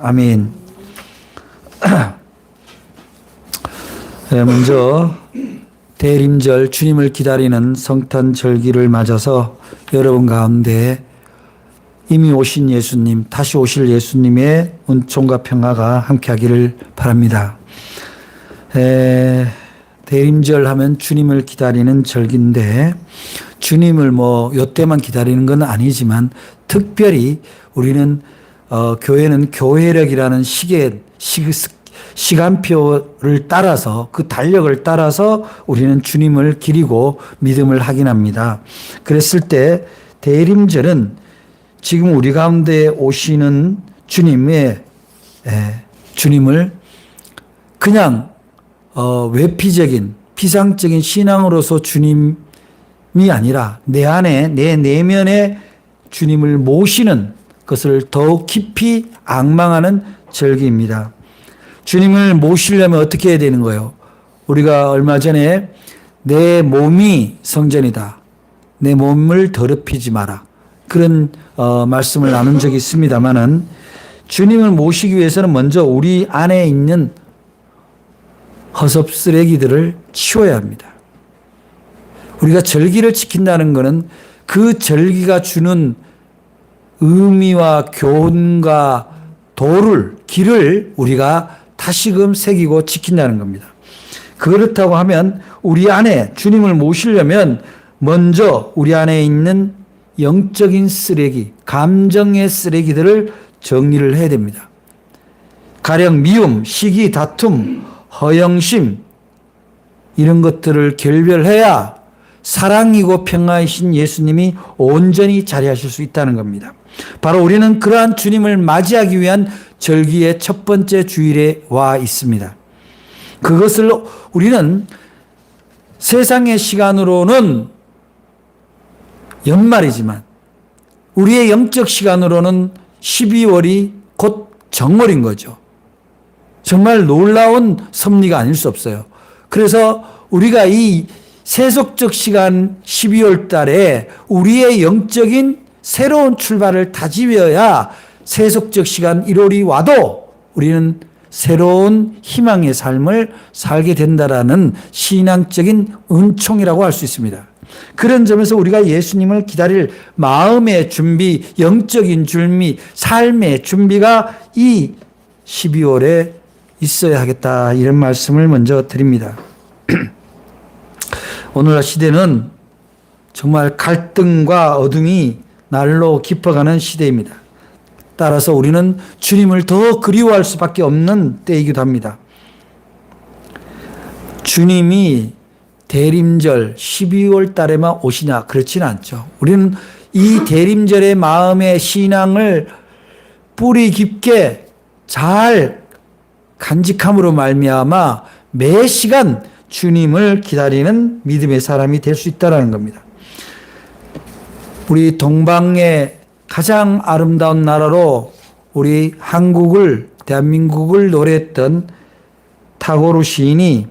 아멘. 먼저 대림절 주님을 기다리는 성탄 절기를 맞아서 여러분 가운데 이미 오신 예수님, 다시 오실 예수님의 은총과 평화가 함께하기를 바랍니다. 대림절 하면 주님을 기다리는 절기인데 주님을 요때만 기다리는 건 아니지만 특별히 우리는 교회는 교회력이라는 시간표를 따라서 그 달력을 따라서 우리는 주님을 기리고 믿음을 확인합니다. 그랬을 때 대림절은 지금 우리 가운데 오시는 주님을 그냥 외피적인 피상적인 신앙으로서 주님이 아니라 내 안에 내 내면에 주님을 모시는 것을 더욱 깊이 앙망하는 절기입니다. 주님을 모시려면 어떻게 해야 되는 거예요? 우리가 얼마 전에 내 몸이 성전이다. 내 몸을 더럽히지 마라. 그런 말씀을 나눈 적이 있습니다만은 주님을 모시기 위해서는 먼저 우리 안에 있는 허섭 쓰레기들을 치워야 합니다. 우리가 절기를 지킨다는 것은 그 절기가 주는 의미와 교훈과 길을 우리가 다시금 새기고 지킨다는 겁니다. 그렇다고 하면 우리 안에 주님을 모시려면 먼저 우리 안에 있는 영적인 쓰레기, 감정의 쓰레기들을 정리를 해야 됩니다. 가령 미움, 시기, 다툼, 허영심 이런 것들을 결별해야 사랑이고 평화이신 예수님이 온전히 자리하실 수 있다는 겁니다. 바로 우리는 그러한 주님을 맞이하기 위한 절기의 첫 번째 주일에 와 있습니다. 그것을 우리는 세상의 시간으로는 연말이지만 우리의 영적 시간으로는 12월이 곧 정월인 거죠. 정말 놀라운 섭리가 아닐 수 없어요. 그래서 우리가 이 세속적 시간 12월 달에 우리의 영적인 새로운 출발을 다지어야 세속적 시간 1월이 와도 우리는 새로운 희망의 삶을 살게 된다라는 신앙적인 은총이라고 할 수 있습니다. 그런 점에서 우리가 예수님을 기다릴 마음의 준비, 영적인 준비, 삶의 준비가 이 12월에 있어야 하겠다 이런 말씀을 먼저 드립니다. 오늘날 시대는 정말 갈등과 어둠이 날로 깊어가는 시대입니다. 따라서 우리는 주님을 더 그리워할 수밖에 없는 때이기도 합니다. 주님이 대림절 12월 달에만 오시냐? 그렇지는 않죠. 우리는 이 대림절의 마음의 신앙을 뿌리 깊게 잘 간직함으로 말미암아 매 시간 주님을 기다리는 믿음의 사람이 될 수 있다는 겁니다. 우리 동방의 가장 아름다운 나라로 우리 대한민국을 노래했던 타고르 시인이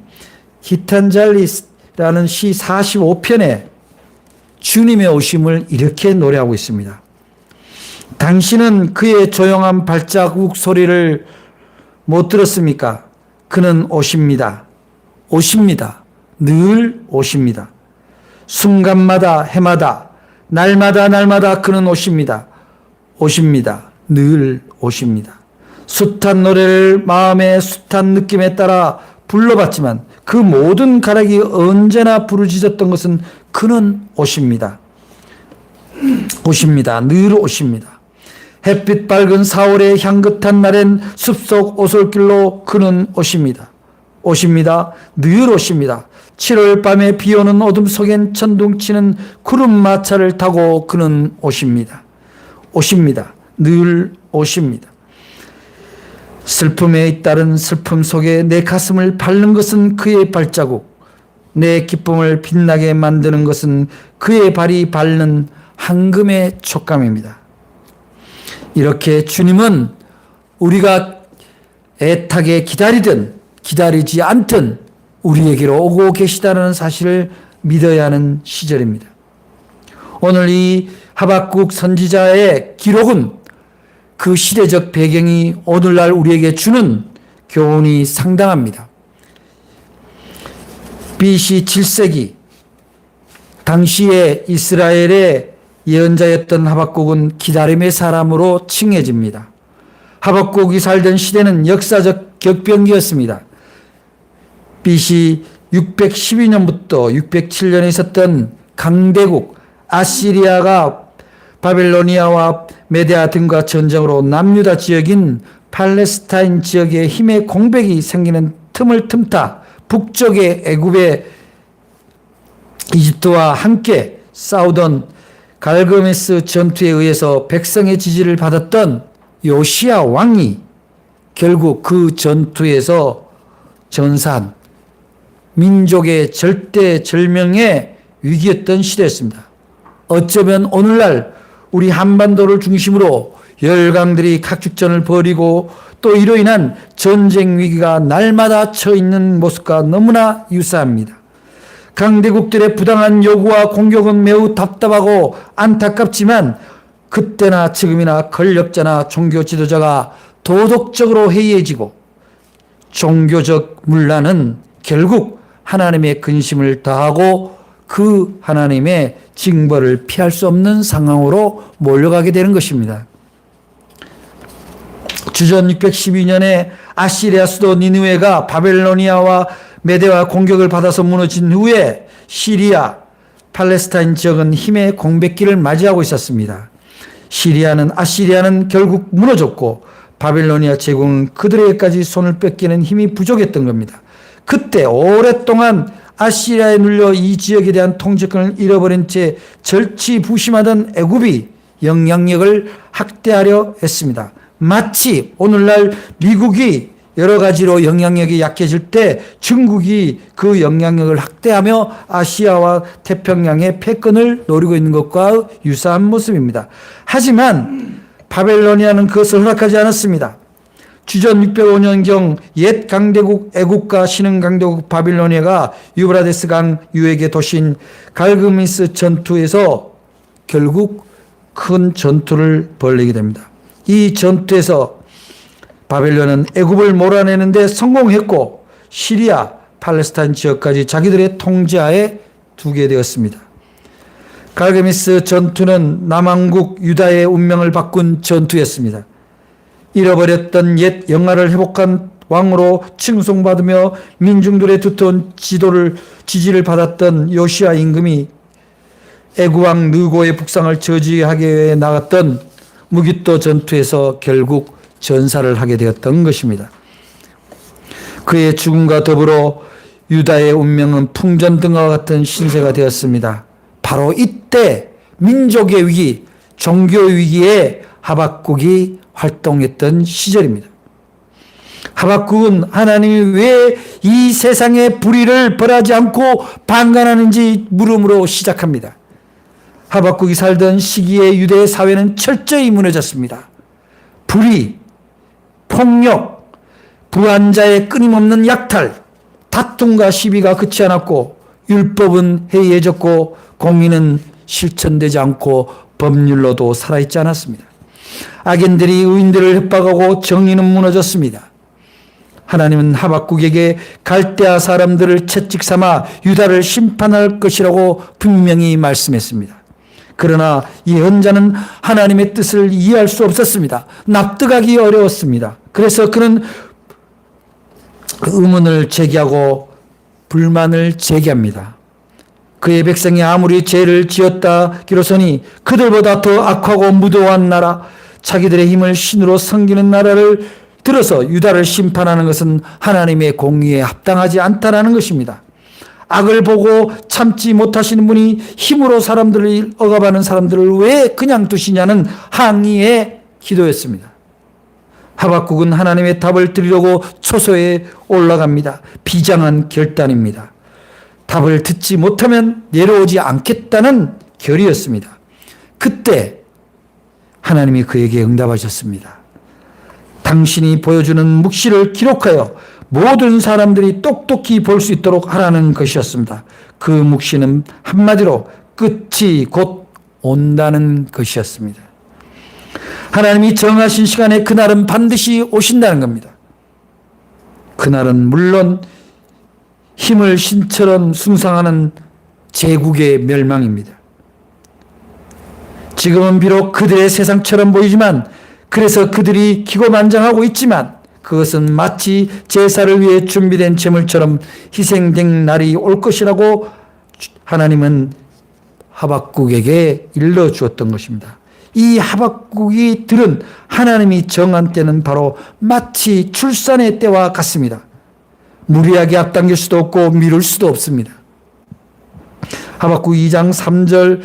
기탄잘리라는 시 45편에 주님의 오심을 이렇게 노래하고 있습니다. 당신은 그의 조용한 발자국 소리를 못 들었습니까? 그는 오십니다. 오십니다. 늘 오십니다. 순간마다 해마다 날마다 그는 오십니다. 오십니다. 늘 오십니다. 숱한 노래를 마음의 숱한 느낌에 따라 불러봤지만 그 모든 가락이 언제나 부르짖었던 것은 그는 오십니다. 오십니다. 늘 오십니다. 햇빛 밝은 4월의 향긋한 날엔 숲속 오솔길로 그는 오십니다. 오십니다. 늘 오십니다. 7월 밤에 비오는 어둠 속엔 천둥치는 구름 마차를 타고 그는 오십니다. 오십니다. 늘 오십니다. 슬픔에 잇따른 슬픔 속에 내 가슴을 밟는 것은 그의 발자국, 내 기쁨을 빛나게 만드는 것은 그의 발이 밟는 황금의 촉감입니다. 이렇게 주님은 우리가 애타게 기다리든 기다리지 않든 우리에게로 오고 계시다는 사실을 믿어야 하는 시절입니다. 오늘 이 하박국 선지자의 기록은 그 시대적 배경이 오늘날 우리에게 주는 교훈이 상당합니다. BC 7세기 당시에 이스라엘의 예언자였던 하박국은 기다림의 사람으로 칭해집니다. 하박국이 살던 시대는 역사적 격변기였습니다. BC 612년부터 607년에 있었던 강대국 아시리아가 바벨로니아와 메데아 등과 전쟁으로 남유다 지역인 팔레스타인 지역에 힘의 공백이 생기는 틈을 틈타 북쪽의 애굽의 이집트와 함께 싸우던 갈그메스 전투에 의해서 백성의 지지를 받았던 요시야 왕이 결국 그 전투에서 전사한 민족의 절대절명의 위기였던 시대였습니다. 어쩌면 오늘날 우리 한반도를 중심으로 열강들이 각축전을 벌이고 또 이로 인한 전쟁 위기가 날마다 처해 있는 모습과 너무나 유사합니다. 강대국들의 부당한 요구와 공격은 매우 답답하고 안타깝지만 그때나 지금이나 권력자나 종교 지도자가 도덕적으로 해이해지고 종교적 문란은 결국 하나님의 근심을 다하고 그 하나님의 징벌을 피할 수 없는 상황으로 몰려가게 되는 것입니다. 주전 612년에 아시리아 수도 니느웨가 바벨로니아와 메데와 공격을 받아서 무너진 후에 시리아, 팔레스타인 지역은 힘의 공백기를 맞이하고 있었습니다. 아시리아는 결국 무너졌고 바벨로니아 제국은 그들에게까지 손을 뺏기는 힘이 부족했던 겁니다. 그때 오랫동안 아시리아에 눌려 이 지역에 대한 통제권을 잃어버린 채 절치부심하던 애굽이 영향력을 확대하려 했습니다. 마치 오늘날 미국이 여러 가지로 영향력이 약해질 때 중국이 그 영향력을 확대하며 아시아와 태평양의 패권을 노리고 있는 것과 유사한 모습입니다. 하지만 바벨로니아는 그것을 허락하지 않았습니다. 주전 605년경 옛 강대국 애국과 신흥 강대국 바빌로니아가 유브라데스 강 유역의 도시인 갈그미스 전투에서 결국 큰 전투를 벌이게 됩니다. 이 전투에서 바벨론은 애굽을 몰아내는데 성공했고 시리아, 팔레스타인 지역까지 자기들의 통제하에 두게 되었습니다. 갈그미스 전투는 남왕국 유다의 운명을 바꾼 전투였습니다. 잃어버렸던 옛 영화를 회복한 왕으로 칭송받으며 민중들의 두터운 지지를 받았던 요시야 임금이 애굽왕 느고의 북상을 저지하기 위해 나갔던 무기또 전투에서 결국 전사를 하게 되었던 것입니다. 그의 죽음과 더불어 유다의 운명은 풍전등과 같은 신세가 되었습니다. 바로 이때 민족의 위기, 종교의 위기에 하박국이 활동했던 시절입니다. 하박국은 하나님이 왜 이 세상의 불의를 벌하지 않고 방관하는지 물음으로 시작합니다. 하박국이 살던 시기에 유대의 사회는 철저히 무너졌습니다. 불의, 폭력, 부한자의 끊임없는 약탈, 다툼과 시비가 그치 않았고 율법은 해이해졌고 공의는 실천되지 않고 법률로도 살아있지 않았습니다. 악인들이 의인들을 협박하고 정의는 무너졌습니다. 하나님은 하박국에게 갈대아 사람들을 채찍 삼아 유다를 심판할 것이라고 분명히 말씀했습니다. 그러나 예언자는 하나님의 뜻을 이해할 수 없었습니다. 납득하기 어려웠습니다. 그래서 그는 의문을 제기하고 불만을 제기합니다. 그의 백성이 아무리 죄를 지었다기로서니 그들보다 더 악하고 무도한 나라, 자기들의 힘을 신으로 섬기는 나라를 들어서 유다를 심판하는 것은 하나님의 공의에 합당하지 않다라는 것입니다. 악을 보고 참지 못하시는 분이 힘으로 사람들을 억압하는 사람들을 왜 그냥 두시냐는 항의의 기도였습니다. 하박국은 하나님의 답을 드리려고 초소에 올라갑니다. 비장한 결단입니다. 답을 듣지 못하면 내려오지 않겠다는 결의였습니다. 그때 하나님이 그에게 응답하셨습니다. 당신이 보여주는 묵시를 기록하여 모든 사람들이 똑똑히 볼 수 있도록 하라는 것이었습니다. 그 묵시는 한마디로 끝이 곧 온다는 것이었습니다. 하나님이 정하신 시간에 그날은 반드시 오신다는 겁니다. 그날은 물론 힘을 신처럼 숭상하는 제국의 멸망입니다. 지금은 비록 그들의 세상처럼 보이지만, 그래서 그들이 기고만장하고 있지만, 그것은 마치 제사를 위해 준비된 제물처럼 희생된 날이 올 것이라고 하나님은 하박국에게 일러주었던 것입니다. 이 하박국이 들은 하나님이 정한 때는 바로 마치 출산의 때와 같습니다. 무리하게 앞당길 수도 없고 미룰 수도 없습니다. 하박국 2장 3절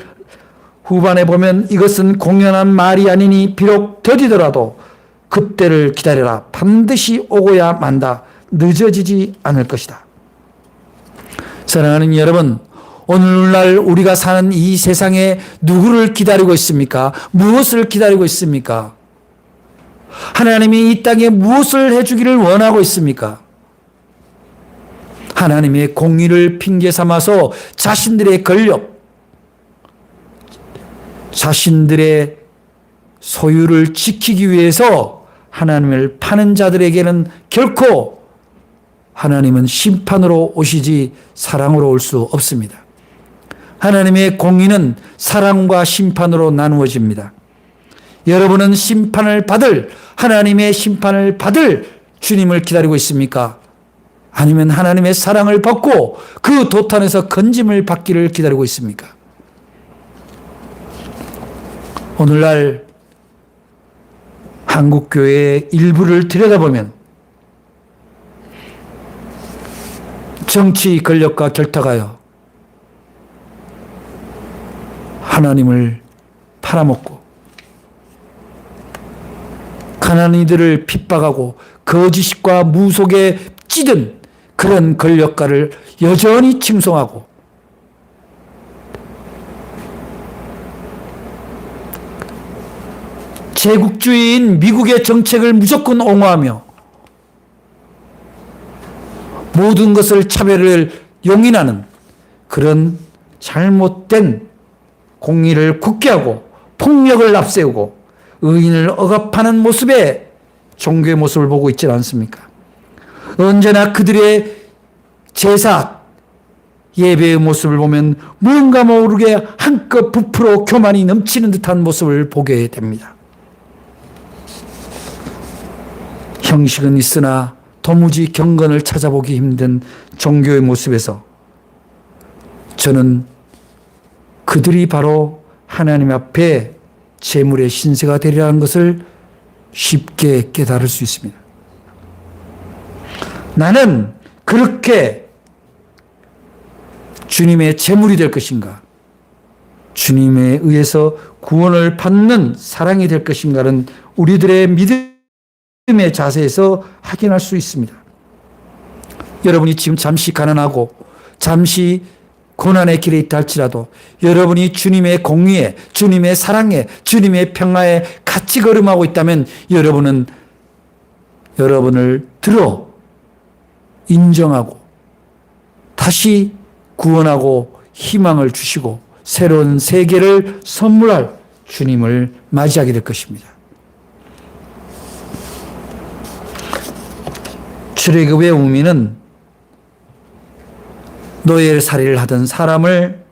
후반에 보면 이것은 공연한 말이 아니니 비록 더디더라도 그때를 기다려라. 반드시 오고야 만다. 늦어지지 않을 것이다. 사랑하는 여러분, 오늘날 우리가 사는 이 세상에 누구를 기다리고 있습니까? 무엇을 기다리고 있습니까? 하나님이 이 땅에 무엇을 해주기를 원하고 있습니까? 하나님의 공의를 핑계 삼아서 자신들의 권력, 자신들의 소유를 지키기 위해서 하나님을 파는 자들에게는 결코 하나님은 심판으로 오시지 사랑으로 올 수 없습니다. 하나님의 공의는 사랑과 심판으로 나누어집니다. 여러분은 심판을 받을, 하나님의 심판을 받을 주님을 기다리고 있습니까? 아니면 하나님의 사랑을 받고 그 도탄에서 건짐을 받기를 기다리고 있습니까? 오늘날 한국교회의 일부를 들여다보면 정치 권력과 결탁하여 하나님을 팔아먹고 가난이들을 핍박하고 거짓과 무속에 찌든 그런 권력가를 여전히 칭송하고 제국주의인 미국의 정책을 무조건 옹호하며 모든 것을 차별을 용인하는 그런 잘못된 공의를 굳게 하고 폭력을 앞세우고 의인을 억압하는 모습의 종교의 모습을 보고 있지 않습니까? 언제나 그들의 제사, 예배의 모습을 보면 뭔가 모르게 한껏 부풀어 교만이 넘치는 듯한 모습을 보게 됩니다. 형식은 있으나 도무지 경건을 찾아보기 힘든 종교의 모습에서 저는 그들이 바로 하나님 앞에 재물의 신세가 되리라는 것을 쉽게 깨달을 수 있습니다. 나는 그렇게 주님의 재물이 될 것인가? 주님에 의해서 구원을 받는 사랑이 될 것인가는 우리들의 믿음의 자세에서 확인할 수 있습니다. 여러분이 지금 잠시 가난하고 잠시 고난의 길에 있다 할지라도 여러분이 주님의 공의에, 주님의 사랑에, 주님의 평화에 같이 걸음하고 있다면 여러분은 여러분을 들어 인정하고 다시 구원하고 희망을 주시고 새로운 세계를 선물할 주님을 맞이하게 될 것입니다. 출애굽의 의미는 노예살이를 하던 사람을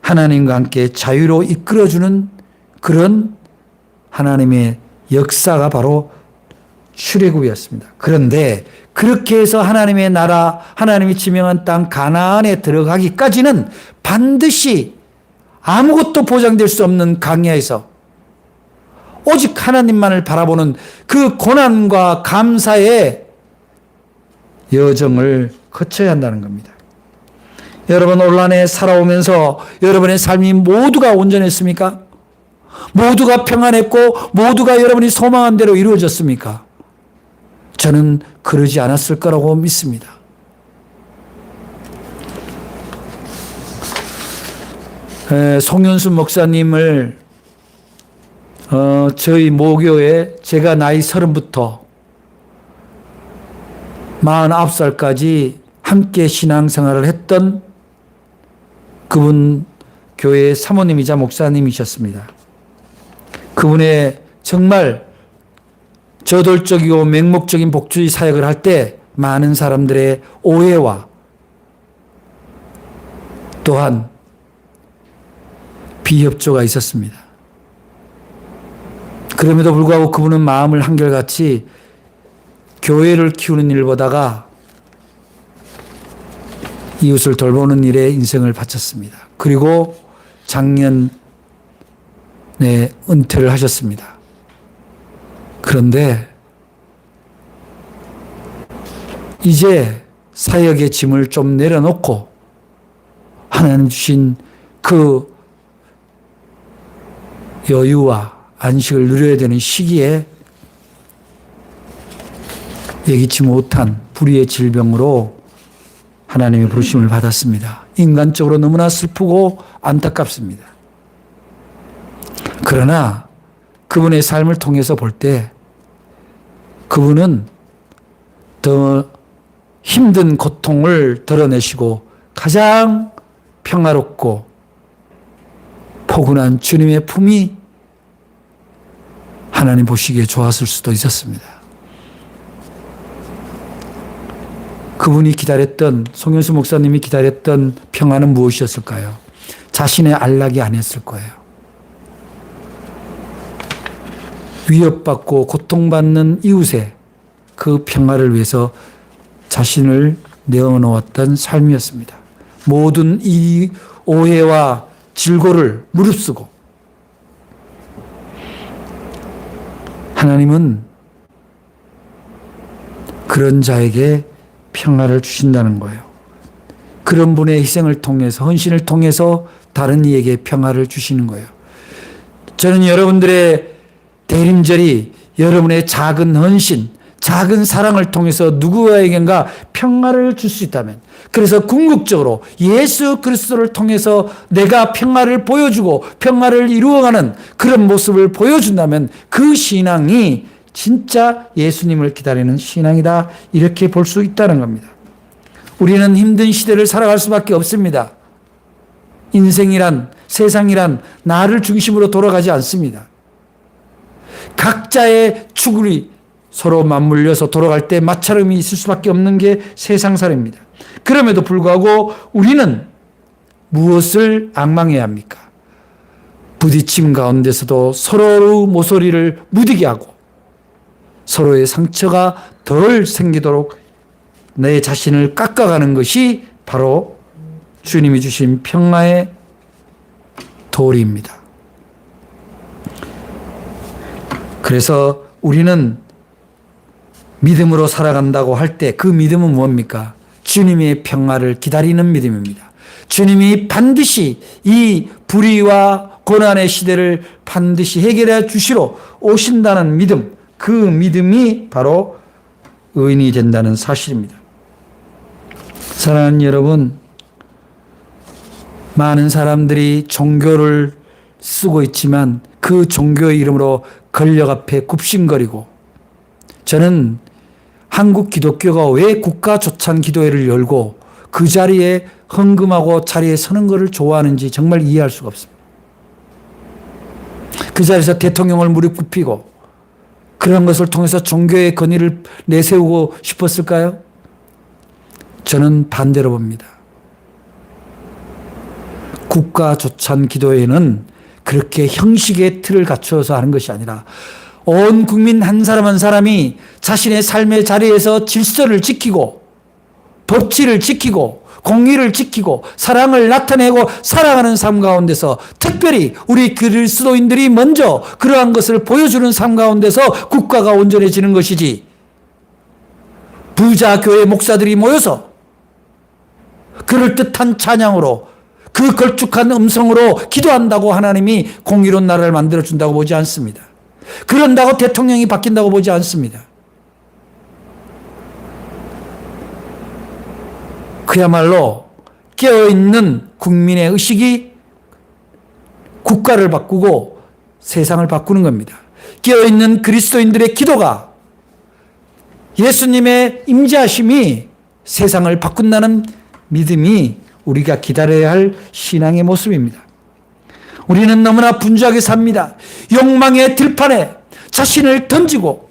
하나님과 함께 자유로 이끌어주는 그런 하나님의 역사가 바로 출애굽이었습니다. 그런데 그렇게 해서 하나님의 나라, 하나님이 지명한 땅 가나안에 들어가기까지는 반드시 아무것도 보장될 수 없는 광야에서 오직 하나님만을 바라보는 그 고난과 감사의 여정을 거쳐야 한다는 겁니다. 여러분 올 한 해 살아오면서 여러분의 삶이 모두가 온전했습니까? 모두가 평안했고 모두가 여러분이 소망한 대로 이루어졌습니까? 저는 그러지 않았을 거라고 믿습니다. 송윤수 목사님을 저희 모교에 제가 나이 30부터 49살까지 함께 신앙생활을 했던 그분 교회의 사모님이자 목사님이셨습니다. 그분의 정말 저돌적이고 맹목적인 복주의 사역을 할 때 많은 사람들의 오해와 또한 비협조가 있었습니다. 그럼에도 불구하고 그분은 마음을 한결같이 교회를 키우는 일보다가 이웃을 돌보는 일에 인생을 바쳤습니다. 그리고 작년에 은퇴를 하셨습니다. 그런데 이제 사역의 짐을 좀 내려놓고 하나님 주신 그 여유와 안식을 누려야 되는 시기에 예기치 못한 불의의 질병으로 하나님의 부르심을 받았습니다. 인간적으로 너무나 슬프고 안타깝습니다. 그러나 그분의 삶을 통해서 볼 때 그분은 더 힘든 고통을 덜어내시고 가장 평화롭고 포근한 주님의 품이 하나님 보시기에 좋았을 수도 있었습니다. 그분이 기다렸던, 송현수 목사님이 기다렸던 평화는 무엇이었을까요? 자신의 안락이 아니었을 거예요. 위협받고 고통받는 이웃의 그 평화를 위해서 자신을 내어놓았던 삶이었습니다. 모든 이 오해와 질고를 무릅쓰고 하나님은 그런 자에게 평화를 주신다는 거예요. 그런 분의 희생을 통해서, 헌신을 통해서 다른 이에게 평화를 주시는 거예요. 저는 여러분들의 대림절이 여러분의 작은 헌신, 작은 사랑을 통해서 누구에겐가 평화를 줄 수 있다면, 그래서 궁극적으로 예수 그리스도를 통해서 내가 평화를 보여주고 평화를 이루어가는 그런 모습을 보여준다면 그 신앙이 진짜 예수님을 기다리는 신앙이다, 이렇게 볼 수 있다는 겁니다. 우리는 힘든 시대를 살아갈 수밖에 없습니다. 인생이란, 세상이란 나를 중심으로 돌아가지 않습니다. 각자의 추구리 서로 맞물려서 돌아갈 때 마찰음이 있을 수밖에 없는 게 세상살입니다. 그럼에도 불구하고 우리는 무엇을 앙망해야 합니까? 부딪힘 가운데서도 서로의 모서리를 무디게 하고 서로의 상처가 덜 생기도록 내 자신을 깎아가는 것이 바로 주님이 주신 평화의 도리입니다. 그래서 우리는 믿음으로 살아간다고 할 때 그 믿음은 뭡니까? 주님의 평화를 기다리는 믿음입니다. 주님이 반드시 이 불의와 고난의 시대를 반드시 해결해 주시러 오신다는 믿음, 그 믿음이 바로 의인이 된다는 사실입니다. 사랑하는 여러분, 많은 사람들이 종교를 쓰고 있지만 그 종교의 이름으로 권력 앞에 굽신거리고, 저는 한국 기독교가 왜 국가 조찬 기도회를 열고 그 자리에 헌금하고 자리에 서는 것을 좋아하는지 정말 이해할 수가 없습니다. 그 자리에서 대통령을 무릎 꿇히고 그런 것을 통해서 종교의 권위를 내세우고 싶었을까요? 저는 반대로 봅니다. 국가 조찬 기도회는 그렇게 형식의 틀을 갖추어서 하는 것이 아니라 온 국민 한 사람 한 사람이 자신의 삶의 자리에서 질서를 지키고 법치를 지키고 공의를 지키고 사랑을 나타내고 살아가는 삶 가운데서, 특별히 우리 그리스도인들이 먼저 그러한 것을 보여주는 삶 가운데서 국가가 온전해지는 것이지, 부자 교회 목사들이 모여서 그럴듯한 찬양으로 그 걸쭉한 음성으로 기도한다고 하나님이 공의로운 나라를 만들어준다고 보지 않습니다. 그런다고 대통령이 바뀐다고 보지 않습니다. 그야말로 깨어있는 국민의 의식이 국가를 바꾸고 세상을 바꾸는 겁니다. 깨어있는 그리스도인들의 기도가, 예수님의 임재하심이 세상을 바꾼다는 믿음이 우리가 기다려야 할 신앙의 모습입니다. 우리는 너무나 분주하게 삽니다. 욕망의 들판에 자신을 던지고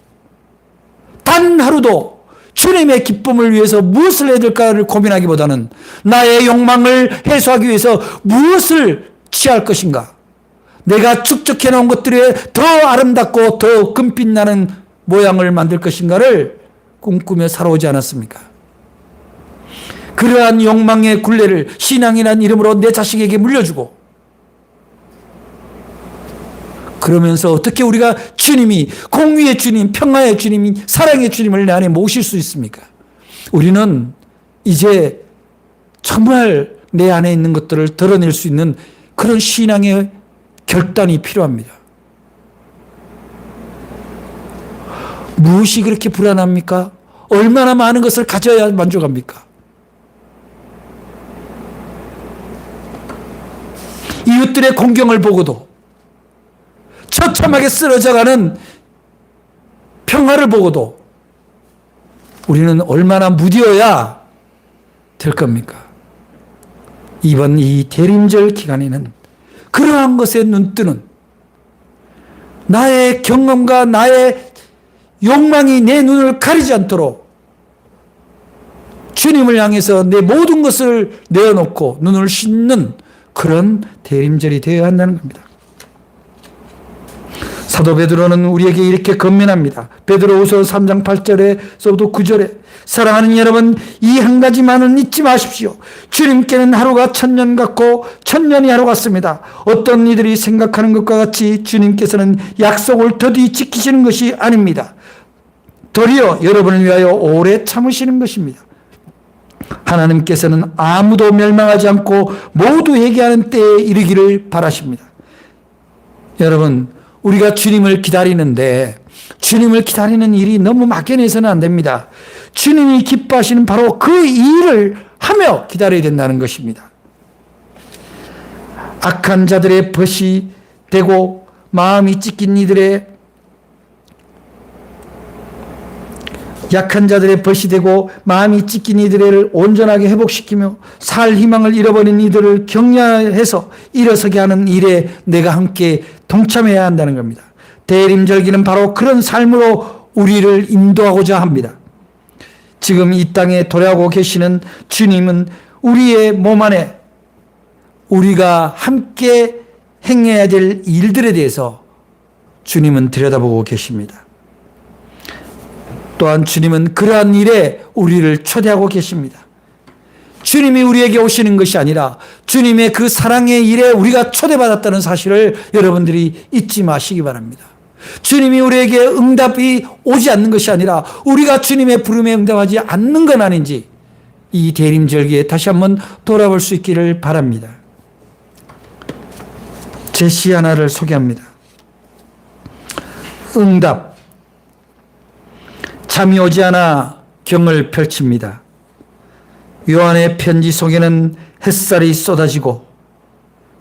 단 하루도 주님의 기쁨을 위해서 무엇을 해야 될까를 고민하기보다는 나의 욕망을 해소하기 위해서 무엇을 취할 것인가, 내가 축적해 놓은 것들에 더 아름답고 더 금빛 나는 모양을 만들 것인가를 꿈꾸며 살아오지 않았습니까? 그러한 욕망의 굴레를 신앙이라는 이름으로 내 자식에게 물려주고, 그러면서 어떻게 우리가 주님이, 공의의 주님, 평화의 주님이, 사랑의 주님을 내 안에 모실 수 있습니까? 우리는 이제 정말 내 안에 있는 것들을 드러낼 수 있는 그런 신앙의 결단이 필요합니다. 무엇이 그렇게 불안합니까? 얼마나 많은 것을 가져야 만족합니까? 이웃들의 공경을 보고도, 처참하게 쓰러져가는 평화를 보고도 우리는 얼마나 무디어야 될 겁니까? 이번 이 대림절 기간에는 그러한 것에 눈뜨는, 나의 경험과 나의 욕망이 내 눈을 가리지 않도록 주님을 향해서 내 모든 것을 내어놓고 눈을 씻는 그런 대림절이 되어야 한다는 겁니다. 사도 베드로는 우리에게 이렇게 권면합니다. 베드로후서 3장 8절에서부터 9절에, 사랑하는 여러분, 이 한 가지만은 잊지 마십시오. 주님께는 하루가 1000년 같고 1000년이 하루 같습니다. 어떤 이들이 생각하는 것과 같이 주님께서는 약속을 더디 지키시는 것이 아닙니다. 도리어 여러분을 위하여 오래 참으시는 것입니다. 하나님께서는 아무도 멸망하지 않고 모두 회개하는 때에 이르기를 바라십니다. 여러분, 우리가 주님을 기다리는데 주님을 기다리는 일이 너무 막연해서는 안 됩니다. 주님이 기뻐하시는 바로 그 일을 하며 기다려야 된다는 것입니다. 악한 자들의 벗이 되고 마음이 찢긴 이들의, 약한 자들의 벗이 되고 마음이 찢긴 이들을 온전하게 회복시키며 살 희망을 잃어버린 이들을 격려해서 일어서게 하는 일에 내가 함께 동참해야 한다는 겁니다. 대림절기는 바로 그런 삶으로 우리를 인도하고자 합니다. 지금 이 땅에 도래하고 계시는 주님은 우리의 몸 안에 우리가 함께 행해야 될 일들에 대해서 주님은 들여다보고 계십니다. 또한 주님은 그러한 일에 우리를 초대하고 계십니다. 주님이 우리에게 오시는 것이 아니라 주님의 그 사랑의 일에 우리가 초대받았다는 사실을 여러분들이 잊지 마시기 바랍니다. 주님이 우리에게 응답이 오지 않는 것이 아니라 우리가 주님의 부름에 응답하지 않는 건 아닌지 이 대림절기에 다시 한번 돌아볼 수 있기를 바랍니다. 제 시 하나를 소개합니다. 응답. 잠이 오지 않아 경을 펼칩니다. 요한의 편지 속에는 햇살이 쏟아지고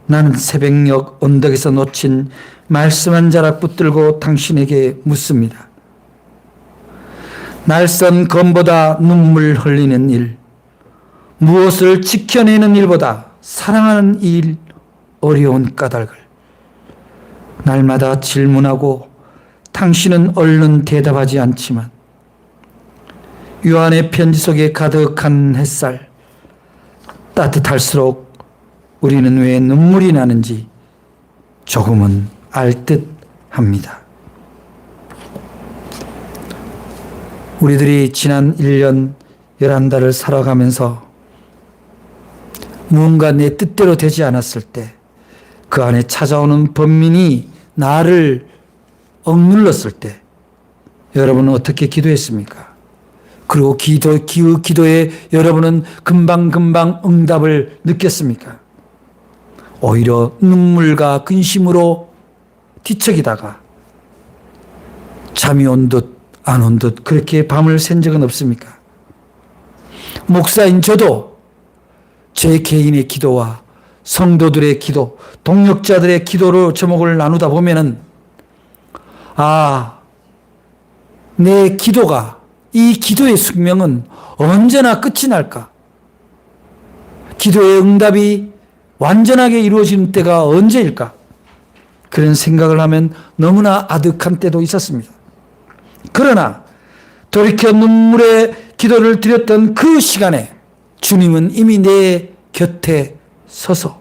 나는 새벽녘 언덕에서 놓친 말씀 한 자락 붙들고 당신에게 묻습니다. 날선 검보다 눈물 흘리는 일, 무엇을 지켜내는 일보다 사랑하는 일, 어려운 까닭을 날마다 질문하고 당신은 얼른 대답하지 않지만 요한의 편지 속에 가득한 햇살, 따뜻할수록 우리는 왜 눈물이 나는지 조금은 알 듯 합니다. 우리들이 지난 1년 11달을 살아가면서 무언가 내 뜻대로 되지 않았을 때 그 안에 찾아오는 번민이 나를 억눌렀을 때 여러분은 어떻게 기도했습니까? 그리고 기도에 여러분은 금방금방 응답을 느꼈습니까? 오히려 눈물과 근심으로 뒤척이다가 잠이 온 듯 안 온 듯 그렇게 밤을 샌 적은 없습니까? 목사인 저도 제 개인의 기도와 성도들의 기도, 동역자들의 기도로 제목을 나누다 보면은 내 기도가, 이 기도의 숙명은 언제나 끝이 날까? 기도의 응답이 완전하게 이루어지는 때가 언제일까? 그런 생각을 하면 너무나 아득한 때도 있었습니다. 그러나 돌이켜 눈물의 기도를 드렸던 그 시간에 주님은 이미 내 곁에 서서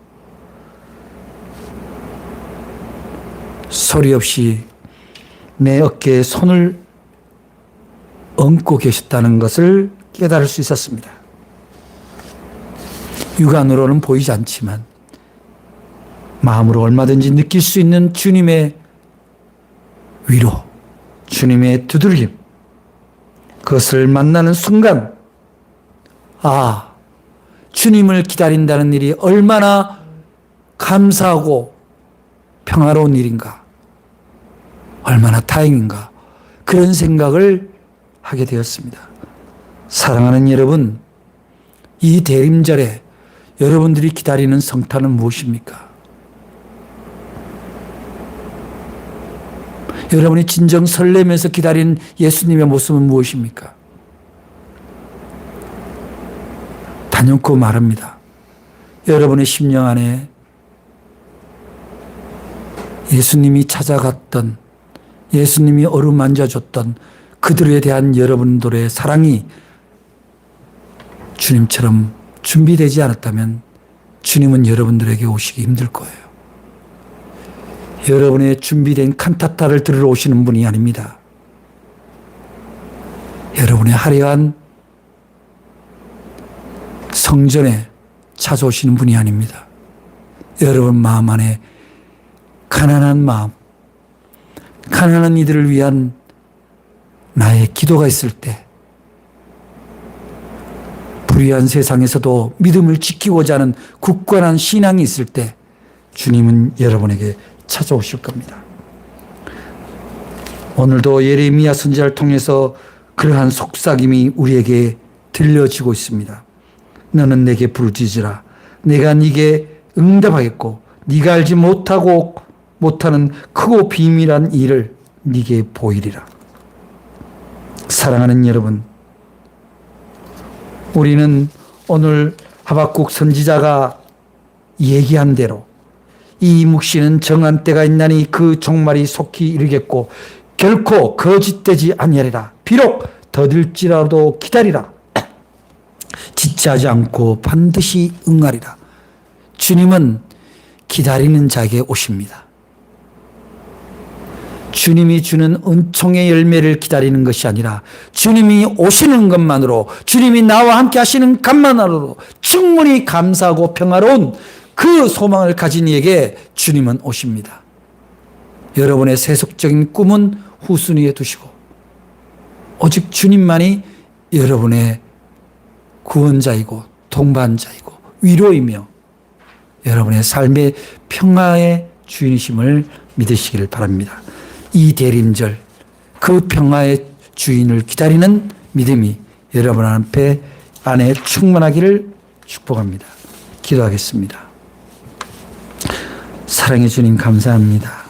소리 없이 내 어깨에 손을 얹고 계셨다는 것을 깨달을 수 있었습니다. 육안으로는 보이지 않지만 마음으로 얼마든지 느낄 수 있는 주님의 위로, 주님의 두드림, 그것을 만나는 순간, 아, 주님을 기다린다는 일이 얼마나 감사하고 평화로운 일인가, 얼마나 다행인가, 그런 생각을 하게 되었습니다. 사랑하는 여러분, 이 대림절에 여러분들이 기다리는 성탄은 무엇입니까? 여러분이 진정 설레면서 기다리는 예수님의 모습은 무엇입니까? 단연코 말합니다. 여러분의 심령 안에 예수님이 찾아갔던, 예수님이 어루만져줬던 그들에 대한 여러분들의 사랑이 주님처럼 준비되지 않았다면 주님은 여러분들에게 오시기 힘들 거예요. 여러분의 준비된 칸타타를 들으러 오시는 분이 아닙니다. 여러분의 화려한 성전에 찾아오시는 분이 아닙니다. 여러분 마음 안에 가난한 마음, 가난한 이들을 위한 나의 기도가 있을 때, 불의한 세상에서도 믿음을 지키고자 하는 굳건한 신앙이 있을 때 주님은 여러분에게 찾아오실 겁니다. 오늘도 예레미야 선지자를 통해서 그러한 속삭임이 우리에게 들려지고 있습니다. 너는 내게 부르짖으라. 내가 네게 응답하겠고 네가 알지 못하는 크고 비밀한 일을 네게 보이리라. 사랑하는 여러분, 우리는 오늘 하박국 선지자가 얘기한 대로 이 묵시는 정한 때가 있나니 그 종말이 속히 이르겠고 결코 거짓되지 아니하리라. 비록 더딜지라도 기다리라. 지체하지 않고 반드시 응하리라. 주님은 기다리는 자에게 오십니다. 주님이 주는 은총의 열매를 기다리는 것이 아니라 주님이 오시는 것만으로, 주님이 나와 함께 하시는 것만으로 충분히 감사하고 평화로운 그 소망을 가진 이에게 주님은 오십니다. 여러분의 세속적인 꿈은 후순위에 두시고 오직 주님만이 여러분의 구원자이고 동반자이고 위로이며 여러분의 삶의 평화의 주인이심을 믿으시기를 바랍니다. 이 대림절 그 평화의 주인을 기다리는 믿음이 여러분 안에 충만하기를 축복합니다. 기도하겠습니다. 사랑해 주님 감사합니다.